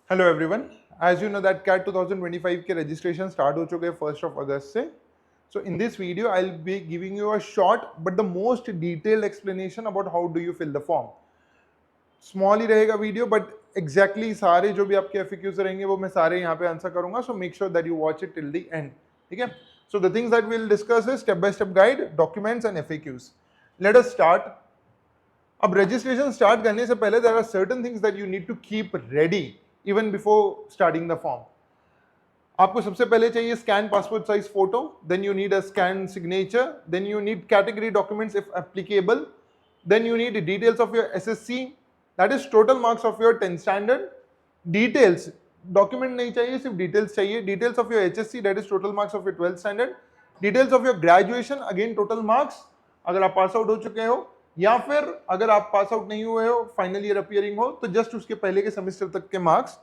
Hello everyone, as you know that CAT 2025 के registration start हो चुके हैं 1 अगस्त से. So in this video I'll be giving you a short but the most detailed explanation about how do you fill the form. Small ही रहेगा video but exactly सारे जो भी आपके एफएक्यूज रहेंगे वो मैं सारे यहाँ पे आंसर करूंगा. So make sure that you watch it till the end. ठीक है. So the things that we will discuss is step by step guide, documents and FAQs. Let us start. अब रजिस्ट्रेशन स्टार्ट करने से पहले there are certain things that you need to keep ready even before starting the form. आपको सबसे पहले चाहिए scan passport size photo, then you need a scan signature, then you need category documents if applicable, then you need details of your SSC, that is total marks of your 10th standard. Details document नहीं चाहिए, सिर्फ details चाहिए. Details of your HSC, that is total marks of your 12th standard. Details of your graduation, again total marks अगर आप pass out हो चुके हो, या फिर अगर आप पास आउट नहीं हुए हो, फाइनल ईयर अपीयरिंग हो, तो जस्ट उसके पहले के सेमेस्टर तक के marks.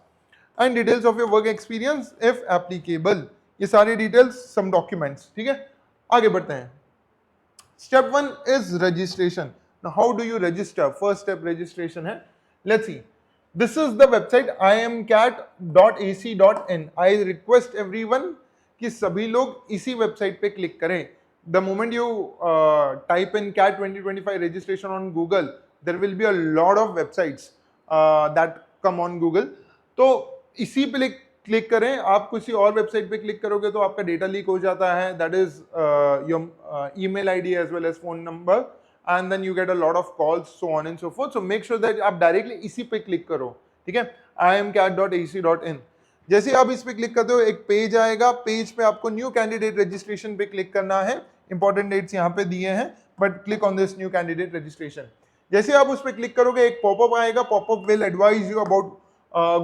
And details of your work experience if applicable. ये सारे डिटेल्स, सम डॉक्यूमेंट्स. ठीक है, आगे बढ़ते हैं. Step 1 is registration. Now how do you register? First step registration है. Let's see, this is the website imcat.ac.in. I request everyone कि सभी लोग इसी वेबसाइट पे क्लिक करें. The moment you type in CAT 2025 registration on Google, there will be a lot of websites that come on Google. तो इसी पे click करें. आप किसी और वेबसाइट पे क्लिक करोगे तो आपका डेटा लीक हो जाता है. That is your email ID as well as phone number, and then you get a lot of calls, so on and so forth. So make sure that आप directly इसी पे click करो. ठीक है, imcat.ac.in. जैसे आप इस पे क्लिक करते हो एक पेज आएगा. पेज पे आपको न्यू कैंडिडेट रजिस्ट्रेशन पे क्लिक करना है. इंपॉर्टेंट डेट्स यहाँ पे दिए हैं, but click on this new candidate registration. जैसे आप उस पर क्लिक करोगे एक पॉपअप आएगा. Popup will advise you about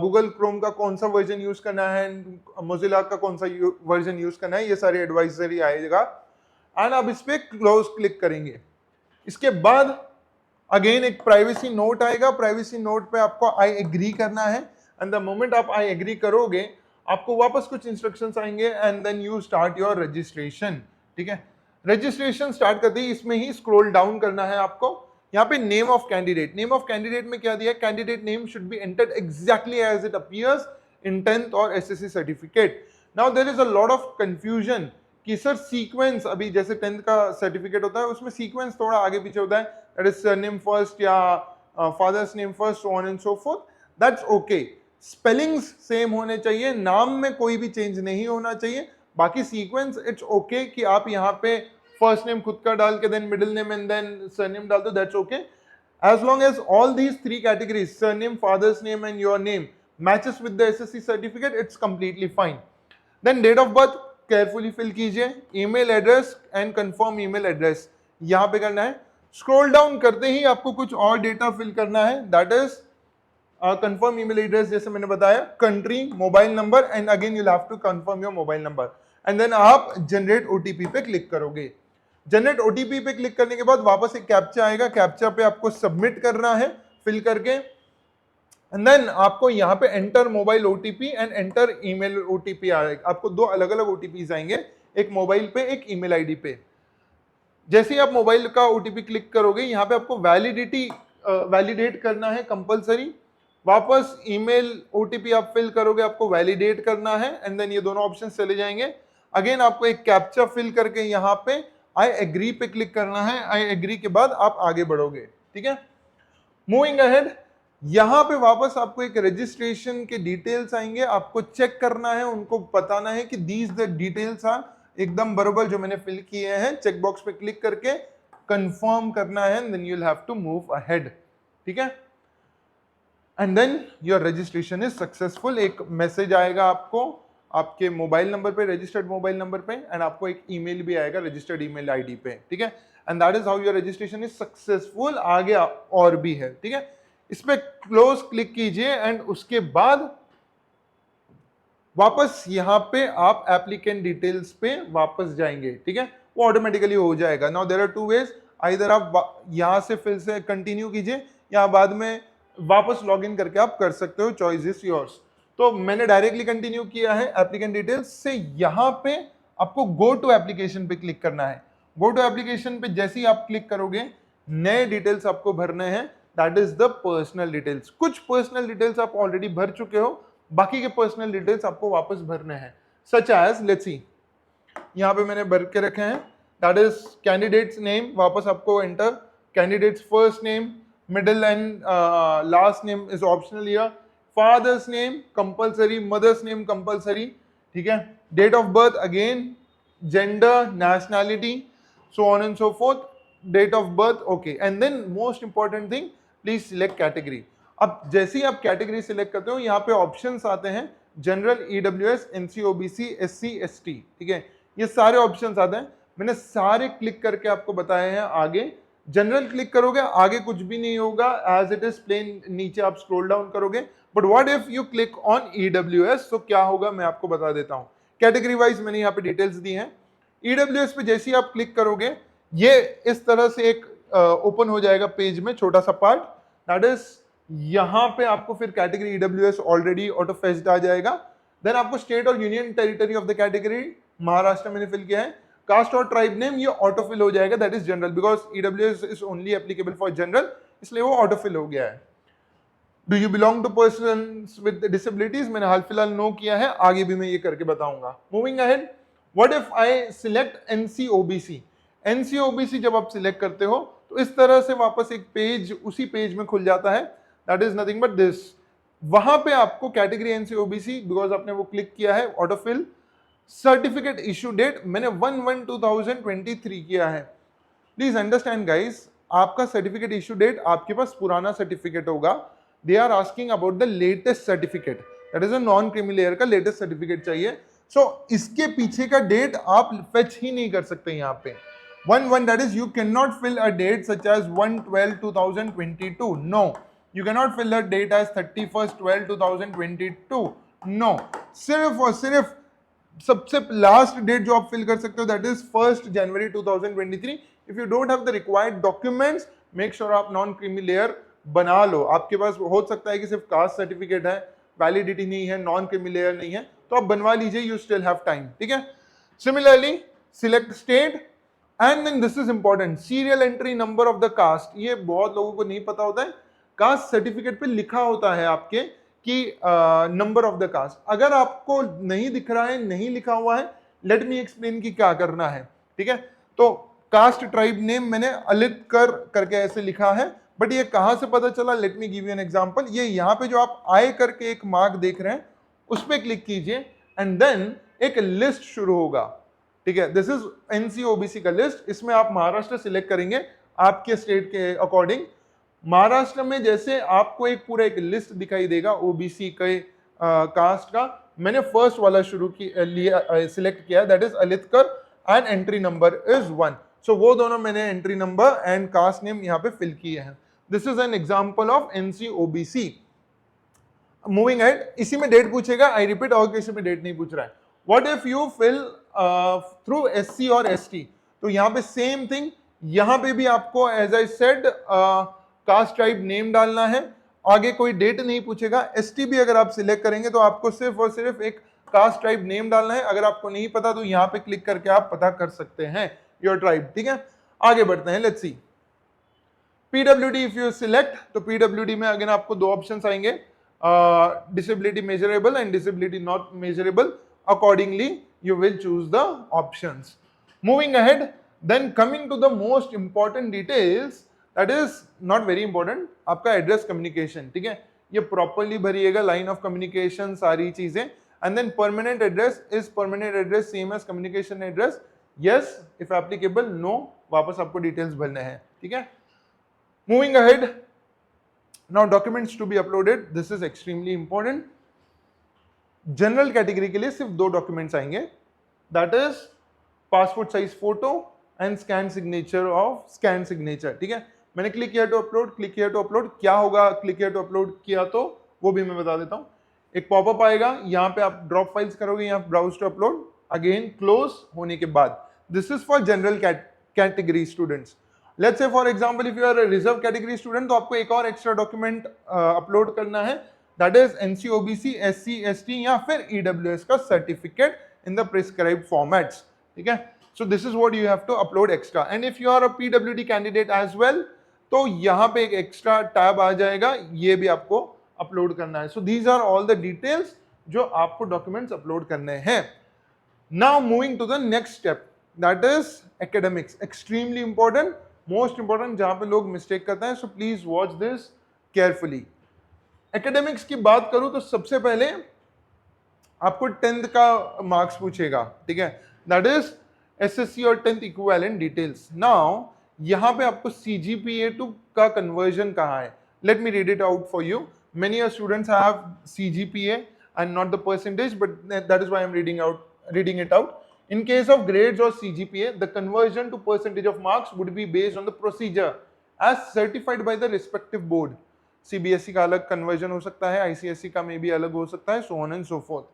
Google Chrome का कौन सा वर्जन यूज करना है, मोजिला का कौन सा वर्जन यूज करना है, ये सारी एडवाइजरी आएगा. एंड आप इस पे क्लोज क्लिक करेंगे. इसके बाद अगेन एक प्राइवेसी नोट आएगा. प्राइवेसी नोट पे आपको आई एग्री करना है. एंड द मोमेंट आप आई एग्री करोगे आपको वापस कुछ इंस्ट्रक्शंस आएंगे and then you start your registration. ठीक है, रजिस्ट्रेशन स्टार्ट करते ही इसमें ही स्क्रॉल डाउन करना है आपको. यहाँ पे name of candidate. Name of candidate में क्या दिया है? Candidate name should be entered exactly as it appears in 10th और SSC certificate. Now there is a lot of confusion कि सर सीक्वेंस, अभी जैसे 10th का सर्टिफिकेट होता है उसमें सीक्वेंस थोड़ा आगे पीछे होता है. दैट इज सरनेम फर्स्ट या father's name first, so on and so fourth. That's okay. Spellings same होने चाहिए, नाम में कोई भी चेंज नहीं होना चाहिए. बाकी सीक्वेंस इट्स ओके कि आप यहाँ पे फर्स्ट नेम खुद का डाल के then middle name and then surname डाल दो. That's okay as long as all these 3 categories, surname, father's name and your name, matches with the SSC certificate, it's completely fine. Then date of birth carefully fill कीजिए. Email address and confirm email address यहाँ पे करना है. Scroll down करते ही आपको कुछ और data fill करना है. That is confirm email address, जैसे मैंने बताया, country, mobile number, and again you have to confirm your mobile number. And then आप जनरेट ओटीपी पे क्लिक करोगे. जनरेट ओटीपी पे क्लिक करने के बाद वापस एक कैप्चा आएगा. कैप्चा पे आपको सबमिट करना है फिल करके. एंड देन आपको यहाँ पे enter mobile OTP and enter email OTP आएगा. आपको 2 अलग अलग ओटीपीज आएंगे, एक मोबाइल पे, एक ईमेल आईडी पे. जैसे ही आप मोबाइल का ओटीपी क्लिक करोगे यहाँ पे आपको वैलिडेट करना है कंपलसरी. वापस ईमेल ओटीपी आप फिल करोगे, आपको वैलिडेट करना है. एंड देन ये दोनों ऑप्शंस चले जाएंगे. अगेन आपको एक कैप्चा फिल करके यहाँ पे आई एग्री पे क्लिक करना है. आई एग्री के बाद आप आगे बढ़ोगे. ठीक है, मूविंग अहेड. यहाँ पे वापस आपको एक रजिस्ट्रेशन के डिटेल्स आएंगे. आपको चेक करना है, उनको बताना है कि दीज द डिटेल्स आर एकदम बरोबर जो मैंने फिल किए हैं. चेक बॉक्स पे क्लिक करके कंफर्म करना है. Then you will have to move ahead. ठीक है, and then your registration is successful. एक मैसेज आएगा आपको आपके मोबाइल नंबर पे, रजिस्टर्ड मोबाइल नंबर पे, एंड आपको एक ईमेल भी आएगा रजिस्टर्ड ईमेल आईडी पे. ठीक है, and that is how your registration is successful. आगे और भी है. ठीक है, इस पे क्लोज क्लिक कीजिए एंड उसके बाद वापस यहाँ पे आप एप्लीकेंट डिटेल्स पे वापस जाएंगे. ठीक है, वो ऑटोमेटिकली हो जाएगा. Now there are 2 ways. Either आप यहाँ से फिर से कंटिन्यू कीजिए या बाद में वापस लॉगिन करके आप कर सकते हो. Choice is yours. तो मैंने डायरेक्टली कंटिन्यू किया है. एप्लीकेंट डिटेल्स से यहाँ पे आपको गो टू एप्लीकेशन पे क्लिक करना है. गो टू एप्लीकेशन पे जैसे ही आप क्लिक करोगे नए डिटेल्स आपको भरने हैं. That is the personal details. कुछ पर्सनल डिटेल्स आप ऑलरेडी भर चुके हो, बाकी के पर्सनल डिटेल्स आपको वापस भरने हैं, सच एज लेट्स सी, यहाँ पे मैंने भर के रखे हैं, दैट इज कैंडिडेट्स नेम, वापस आपको enter, candidate's first name, middle and last name is optional here, father's name compulsory, mother's name compulsory, ठीक है, date of birth again, gender, nationality, so on and so forth, date of birth, okay, and then most important thing, please select category. अब जैसे ही आप category select करते हो यहाँ पे options आते हैं, general, EWS, NC, OBC, SC, ST, ठीक है, ये सारे ऑप्शंस आते हैं, मैंने सारे क्लिक करके आपको बताए हैं। आगे जनरल क्लिक करोगे आगे कुछ भी नहीं होगा, एज इट इज प्लेन, नीचे आप स्क्रॉल डाउन करोगे, but what if you click on EWS, तो क्या होगा मैं आपको बता देता हूँ। कैटेगरी वाइज मैंने यहाँ पे डिटेल्स दी हैं। ईडब्ल्यूएस पे जैसे ही आप क्लिक करोगे ये इस तरह से एक ओपन हो जाएगा पेज में, छोटा सा पार्ट, दैट इज यहां पे आपको फिर category EWS already auto fetched आ जाएगा। देन आपको स्टेट और union territory of the category, Maharashtra मैंने फिल किया है, कास्ट और ट्राइब नेम ये ऑटो फिल हो जाएगा, that is general, because EWS is only applicable for general, इसलिए वो ऑटो फिल हो गया है। Do you belong to persons with disabilities, मैंने हाल फिलहाल नो किया है, आगे भी मैं ये करके बताऊंगा। Moving ahead, what if I select NCOBC, NCOBC जब आप सिलेक्ट करते हो तो इस तरह से वापस एक पेज उसी पेज में खुल जाता है, that is nothing but this. वहां पे आपको कैटेगरी एनसीओबीसी, बिकॉज आपने वो क्लिक किया है, ऑटोफिल, सर्टिफिकेट इशू डेट मैंने 1/1/2023 किया है। प्लीज अंडरस्टैंड गाइस, आपका सर्टिफिकेट इशू डेट आपके पास पुराना सर्टिफिकेट होगा, they are asking about the latest certificate, that is a non creamy layer का लेटेस्ट सर्टिफिकेट चाहिए। सो इसके पीछे का डेट आप फेच ही नहीं कर सकते यहाँ पे। 1/1, that is you cannot fill a date such as 1/12/2022, no, you cannot fill a date as 31/12/2022, no, सिर्फ और सिर्फ सबसे लास्ट डेट जो आप फिल कर सकते हो that is 1 January 2023। If you don't have the required documents, make sure आप नॉन क्रीमी लेयर बना लो। आपके पास हो सकता है कि सिर्फ कास्ट सर्टिफिकेट है, वैलिडिटी नहीं है, नॉन क्रीमी लेयर नहीं है, तो आप बनवा लीजिए, यू स्टिल हैव टाइम, ठीक है। Similarly select state, and then this is important, serial entry number of the caste, ये बहुत लोगों को नहीं पता होता है, कास्ट सर्टिफिकेट पे लिखा होता है आपके कि नंबर ऑफ द कास्ट, अगर आपको नहीं दिख रहा है, नहीं लिखा हुआ है, लेट मी एक्सप्लेन कि क्या करना है, ठीक है। तो कास्ट ट्राइब नेम मैंने अलितकर करके ऐसे लिखा है, बट ये कहां से पता चला, let me give you an example, ये यहाँ पे जो आप आय करके एक मार्क देख रहे हैं उस पर क्लिक कीजिए, एंड देन एक लिस्ट शुरू होगा, ठीक है, दिस इज एनसीओबीसी का लिस्ट, इसमें आप महाराष्ट्र सिलेक्ट करेंगे आपके स्टेट के अकॉर्डिंग। महाराष्ट्र में जैसे आपको एक पूरा एक लिस्ट दिखाई देगा ओबीसी के कास्ट का, मैंने फर्स्ट वाला शुरू लिया सिलेक्ट किया, दैट इज अलितकर, and entry number is 1, so वो दोनों मैंने entry number and caste name यहाँ पे फिल किए हैं। This is an example of NCOBC. Moving ahead, इसी में डेट पूछेगा, आई रिपीट, और किसी में डेट नहीं पूछ रहा है। What if you fill through SC और एसटी, तो यहाँ पे सेम थिंग, यहाँ पे भी आपको as I said caste tribe name डालना है, आगे कोई डेट नहीं पूछेगा। एसटी भी अगर आप सिलेक्ट करेंगे तो आपको सिर्फ और सिर्फ एक कास्ट ट्राइब नेम डालना है, अगर आपको नहीं पता तो यहाँ पे क्लिक करके आप पता कर सकते हैं योर ट्राइब, ठीक है। आगे बढ़ते हैं, let's see PWD, if you select, तो पीडब्ल्यूडी में अगेन आपको दो ऑप्शंस आएंगे, disability measurable and disability not measurable, accordingly you will choose the options. Moving ahead, then coming to the most important details, that is not very important, आपका address communication, ठीक है, ये properly भरिएगा, line of communication सारी चीजें, and then permanent address, is permanent address same as communication address, yes if applicable, no, वापस आपको details भरने हैं, ठीक है। Moving ahead, now documents to be uploaded, this is extremely important. General category के लिए सिर्फ दो डॉक्यूमेंट्स आएंगे, that is passport size photo and scan signature of scan signature, ठीक है। मैंने क्लिक किया टू अपलोड, क्लिक किया टू अपलोड, क्या होगा क्लिक किया टू अपलोड किया तो वो भी मैं बता देता हूँ। एक पॉपअप आएगा, यहाँ पे आप ड्रॉप फाइल्स करोगे, यहाँ browse to upload, again close होने के बाद, this is for general category students. Let's say for example if you are reserve category student, तो आपको एक और एक्स्ट्रा डॉक्यूमेंट अपलोड करना है, that is NCOBC, SC, ST या फिर ईडब्ल्यूएस का certificate in the prescribed formats, ठीक है। So this is what you have to upload extra, and if you are a PWD candidate as well, तो यहाँ पे एक एक्स्ट्रा टैब आ जाएगा, ये भी आपको अपलोड करना है. So these are all the details जो आपको डॉक्यूमेंट्स अपलोड करने हैं. Now moving to the next step, that is academics. Extremely important, most important, जहां पे लोग मिस्टेक करते हैं. So please watch this carefully. Academics की बात करूं तो सबसे पहले आपको 10th का मार्क्स पूछेगा, ठीक है, दैट इज एसएससी और 10th इक्विवेलेंट डिटेल्स. नाउ यहां पे आपको CGPA टू का कन्वर्जन कहाँ है. Let me read it out for you. Many students have CGPA and not the percentage, but that is why I'm reading it out. In case of grades or CGPA, the conversion to percentage of marks would be based on the procedure as certified by the respective board. CBSE का अलग conversion हो सकता है, ICSE का में भी अलग हो सकता है, so on and so forth.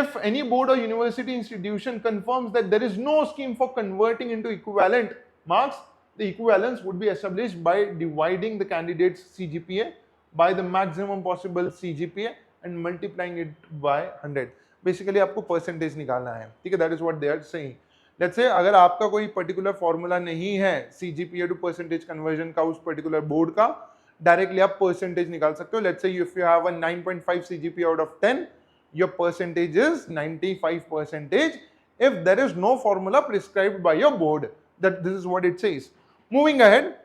If any board or university institution confirms that there is no scheme for converting into equivalent marks, the equivalence would be established by dividing the candidate's CGPA by the maximum possible CGPA and multiplying it by 100. Basically आपको percentage निकालना है, ठीक है, that is what they are saying. Let's say अगर आपका कोई particular formula नहीं है CGPA टू परसेंटेज कन्वर्जन का उस पर्टिकुलर बोर्ड का, डायरेक्टली आप परसेंटेज निकाल सकते हो. Let's say if you have a 9.5 CGPA out of 10, your percentage is 95%. If there is no formula prescribed by your board, that this is what it says. Moving ahead,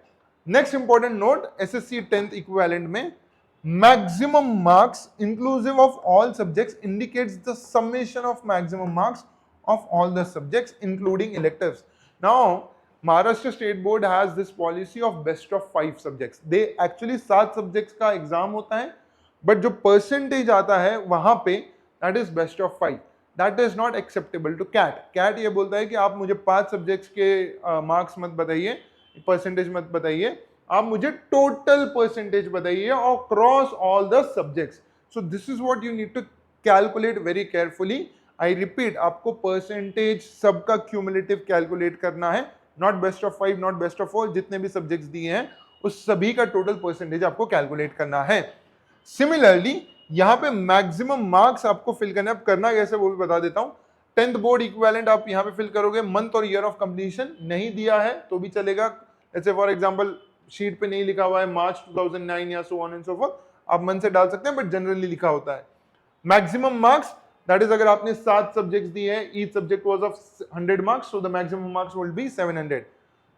next important note, SSC 10th equivalent में maximum marks inclusive of all subjects indicates the summation of maximum marks of all the subjects including electives. Now Maharashtra State Board has this policy of best of 5 subjects. They actually 7 subjects का exam होता है, but जो percentage आता है वहां पे that is best of 5. That is not acceptable to CAT. CAT ये बोलता है कि आप मुझे 5 सब्जेक्ट्स के मार्क्स मत बताइए, परसेंटेज मत बताइए, आप मुझे टोटल परसेंटेज बताइए और cross all the subjects. So this is what you need to calculate very carefully. I repeat, आपको परसेंटेज सबका क्यूमुलेटिव कैलकुलेट करना है, not best of 5, not best of 4. जितने भी सब्जेक्ट्स दिए हैं उस सभी का टोटल परसेंटेज आपको कैलकुलेट करना है. सिमिलरली यहां पे मैक्सिमम मार्क्स आपको फिल करना है. अब करना कैसे वो भी बता देता हूं. 10th बोर्ड इक्विवेलेंट आप यहां पे फिल करोगे. मंथ और ईयर ऑफ कंप्लीशन नहीं दिया है तो भी चलेगा. जैसे फॉर एग्जांपल शीट पे नहीं लिखा हुआ है March 2009 या सो ऑन एंड सो फोर्थ, आप मंथ से डाल सकते हैं, बट जनरली लिखा होता है. मैक्सिमम मार्क्स, दैट इज अगर आपने 7 सब्जेक्ट्स दिए हैं, each subject was of 100 marks, so the maximum marks will be 700.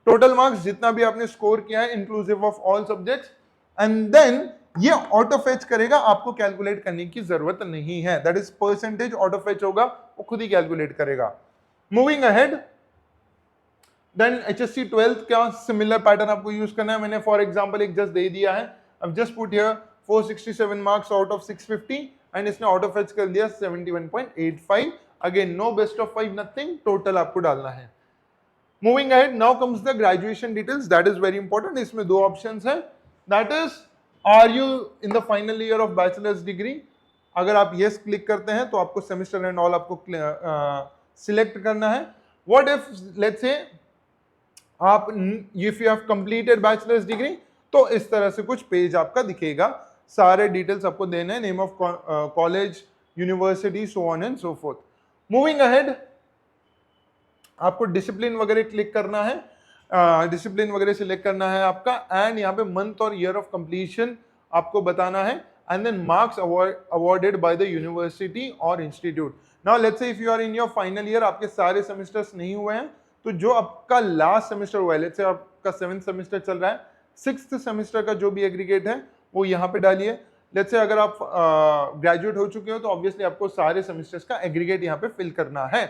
Total marks जितना भी आपने स्कोर किया है inclusive of all subjects, and then ये ऑटो फेच करेगा, आपको कैलकुलेट करने की जरूरत नहीं है. That is percentage auto fetch होगा, वो खुद ही कैलकुलेट करेगा. Moving ahead, then HSC 12th का सिमिलर पैटर्न आपको यूज करना है. मैंने फॉर एग्जांपल एक जस्ट दे दिया है. अब just put here 467 marks out of 650 and इसने ऑटो फेच कर दिया 71.85. Again no best of 5, nothing, total आपको डालना है. Moving ahead, now comes the graduation details. That is very important. इसमें 2 ऑप्शंस है. That is are you in the final year of bachelor's degree. अगर आप yes click करते हैं तो आपको सेमेस्टर एंड ऑल आपको सिलेक्ट करना है. व्हाट इफ लेट्स से आप if you have completed bachelors degree, तो इस तरह से कुछ पेज आपका दिखेगा. सारे डिटेल्स आपको देने हैं, name of college, university, so on and so fourth. Moving ahead, आपको डिसिप्लिन वगैरह क्लिक करना है, डिसिप्लिन वगैरह सिलेक्ट करना है आपका, एंड यहाँ पे मंथ और ईयर ऑफ कंप्लीशन आपको बताना है, and then marks awarded by the university और institute. Now let's say if you are in your final year, आपके सारे सेमेस्टर्स नहीं हुए हैं, तो जो आपका लास्ट सेमेस्टर हुआ है, लेट्स से आपका 7th सेमेस्टर चल रहा है, 6th सेमेस्टर का जो भी एग्रीगेट है वो यहाँ पे डालिए. लेट्स से अगर आप ग्रेजुएट हो चुके हो तो ऑब्वियसली आपको सारे सेमेस्टर्स का एग्रीगेट यहाँ पे फिल करना है.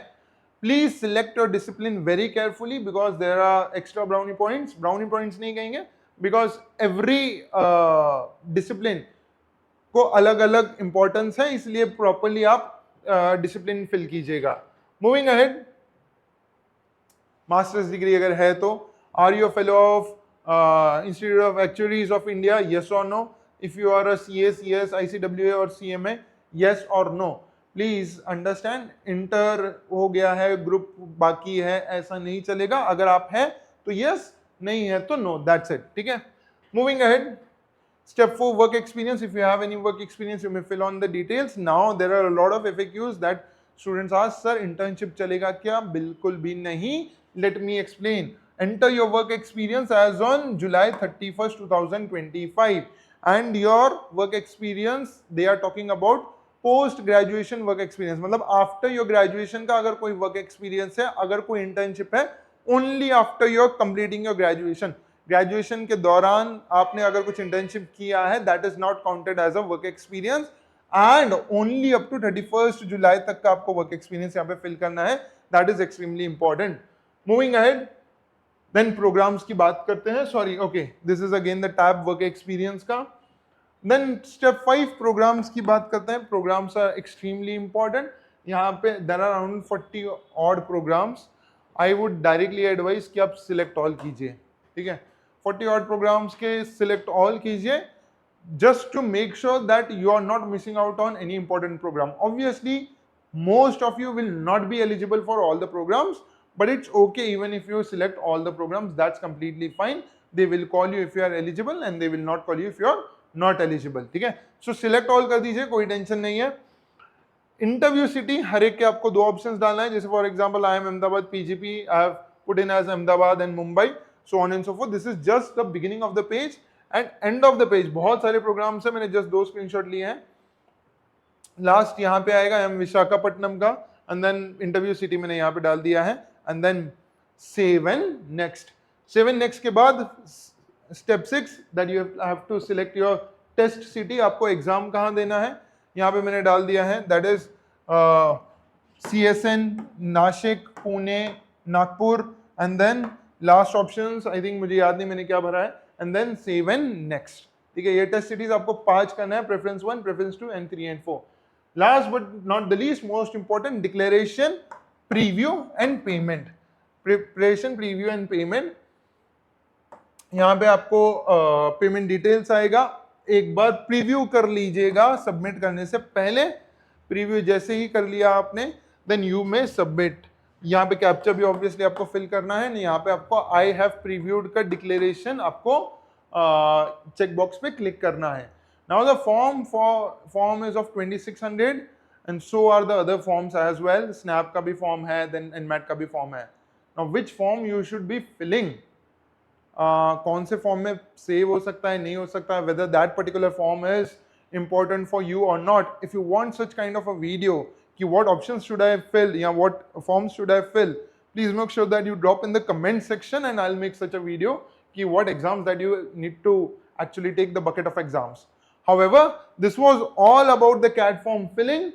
Please select your discipline very carefully because there are extra brownie points. Brownie points नहीं कहेंगे because every discipline को अलग अलग importance है, इसलिए properly आप discipline fill कीजिएगा. Moving ahead, master's degree अगर है तो are you a fellow of Institute of Actuaries of India? Yes or no? If you are a CS, yes, ICWA और CMA, yes or no? Please understand, inter हो गया है, group बाकी है, ऐसा नहीं चलेगा. अगर आप हैं तो यस, नहीं है तो नो, दैट्स इट. ठीक है. Moving ahead, step 4, work experience. If you have any work experience you may fill on the details. Now there are a lot of FAQs that students ask, sir internship चलेगा क्या? बिल्कुल भी नहीं. Let me explain. Enter your work experience as on July 31st, 2025 and your work experience, they are talking about post graduation work experience, मतलब after your graduation का अगर कोई work experience है, अगर कोई इंटर्नशिप है, only after your completing your graduation, graduation के दौरान आपने अगर कुछ इंटर्नशिप किया है, that is not counted as a work experience, and only up to 31 जुलाई तक का आपको वर्क एक्सपीरियंस यहाँ पे फिल करना है, that is extremely important. Moving ahead, then programmes की बात करते हैं, sorry okay, this is again the tab work experience का। देन स्टेप 5 प्रोग्राम्स की बात करते हैं। प्रोग्राम्स आर एक्सट्रीमली इंपॉर्टेंट, यहाँ पे there are around 40 odd programmes. I would directly advise कि आप सिलेक्ट ऑल कीजिए, ठीक है, 40 ऑड प्रोग्राम्स के सिलेक्ट ऑल कीजिए, just to make sure that you are not missing out on any important program. Obviously, most of you will not be eligible for all the programs, but it's okay even if you select all the programs, that's completely fine. They will call you if you are eligible and they will not call you if you are not eligible, ठीक है। So select all कर दीजिए, कोई tension नहीं है। Interview city हर एक के आपको दो ऑप्शंस डालना है, जैसे for example I am Ahmedabad PGP, I have put in as Ahmedabad and Mumbai, so on and so forth. This is just the beginning of the page and end of the page. बहुत सारे programmes है, मैंने just 2 screenshot लिए हैं। Last यहाँ पे आएगा M Visakhapatnam का, एंड देन इंटरव्यू सिटी मैंने यहाँ पे डाल दिया है, and then save and next. Save and next के बाद step 6 that you have to select your test city, आपको एग्जाम कहाँ देना है, यहाँ पे मैंने डाल दिया है, that is CSN, Nashik, Pune, Nagpur, and then last options I think मुझे याद नहीं मैंने क्या भरा है, and then save and next, ठीक है। ये टेस्ट सिटीज आपको 5 करना है, preference 1, preference 2 and 3 and 4। Last but not the least, most important, declaration, preview and payment. Preparation, preview and payment, यहाँ पे आपको पेमेंट डिटेल्स आएगा, एक बार प्रीव्यू कर लीजिएगा सबमिट करने से पहले। प्रीव्यू जैसे ही कर लिया आपने, देन यू में सबमिट। यहाँ पे कैप्चा भी ऑब्वियसली आपको फिल करना है, यहाँ पे आपको आई हैव प्रीव्यूड का डिक्लेरेशन आपको चेक बॉक्स पे क्लिक करना है। Now the form is of 2600 and so are the other forms as well. SNAP का भी फॉर्म है, देन एनमैट का भी फॉर्म है। Now which form you should be filling, कौन से फॉर्म में सेव हो सकता है, नहीं हो सकता है, whether that particular form is important for you or not. If you want such kind of a video कि what options should I fill या what forms should I fill, please make sure that you drop in the comment section and I'll make such a video कि what exams that you need to actually take the bucket of exams. However, this was all about the CAT form filling.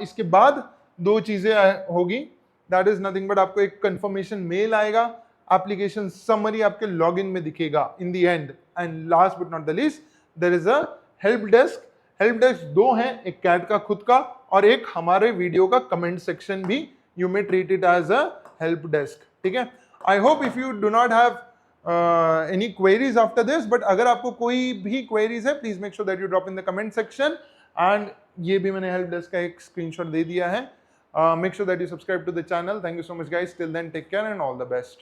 इसके बाद 2 चीजें होगी, that is nothing but आपको एक confirmation mail आएगा, application summary आपके login में दिखेगा in the end, and last but not the least there is a help desk. Help desk 2 हैं, एक कैट का खुद का और एक हमारे वीडियो का कमेंट सेक्शन भी, you may treat it as a help desk, ठीक है। I hope if you do not have any queries after this, but अगर आपको कोई भी क्वेरीज है, please make sure that you drop in the comment section, and ये भी मैंने हेल्प डेस्क का एक स्क्रीनशॉट दे दिया है। Make sure that you subscribe to the channel. Thank you so much guys, till then take care and all the best.